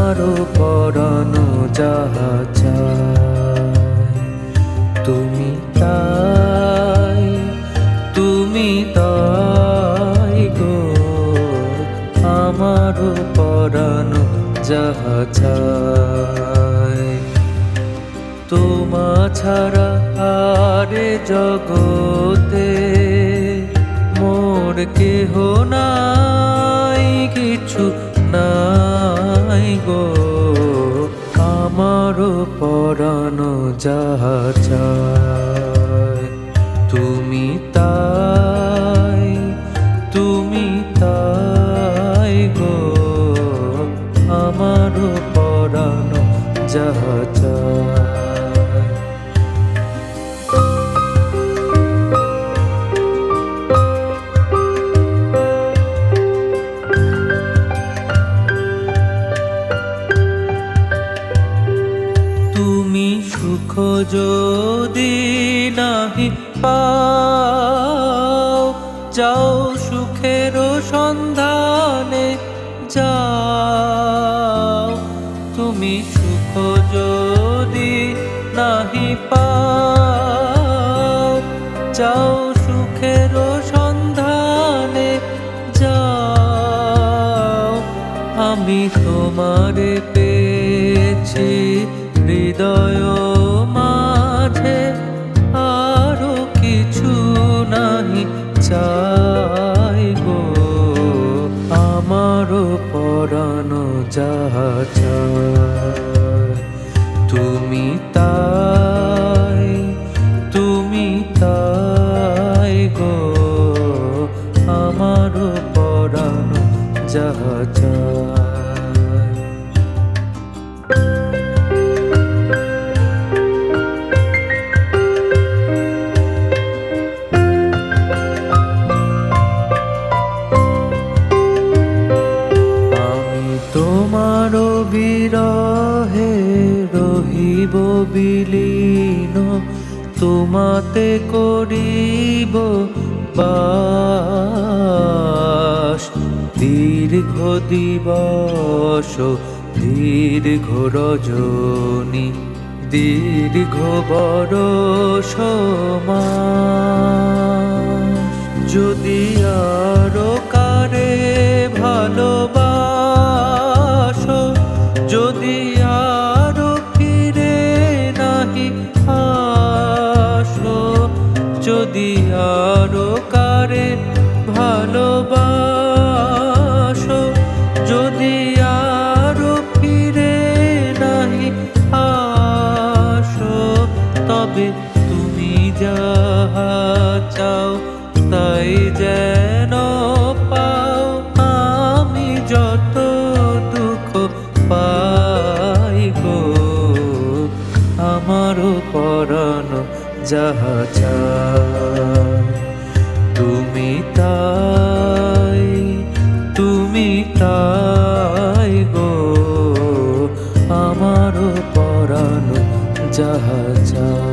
আমারও পরানো যাহা চায় তুমি তাই, তুমি তাই গো। আমারও পরানো যাহা চায় তোমা ছাড়া আরে জগতে মোর কেহ নাই, কিছু নাই গো। আমারও পরানো যাহা চায় তুমি তাই, তুমি তাই গো। আমারও পরানো যাহা চায়। তুমি সুখ যদি নাহি পাও, যাও সুখের সন্ধানে যাও। তুমি সুখ যদি নাহি পাও, যাও সুখের সন্ধানে যাও। আমি তোমারে পেয়েছি হৃদয় মাঝে, আরো কিছু নাহি চাই গো। আমারও পরানো যাহা চায় তুমি তাই, তুমি তাই গো। আমারও পরানো যাহা চায়। তোমারও বিরহে রহিব বিলীন, তোমাতে করিব বাস। দীর্ঘ দিবস দীর্ঘ রজনী, দীর্ঘ বরষ মাস। যদি আরো কারে ভালোবাসো, যদি আরো ফিরে নাহি আসো, যদি আরো কারে ভালোবাসো, যদি আরো ফিরে নাহি আসো, তবে তুমি যাহা চাও তাই যেন পাও। আমি যত দুঃখ পাই গো, আমারও পরানো যাহা চায় তুমি তাই, তুমি তাই গো। আমারও পরানো যাহা চায়।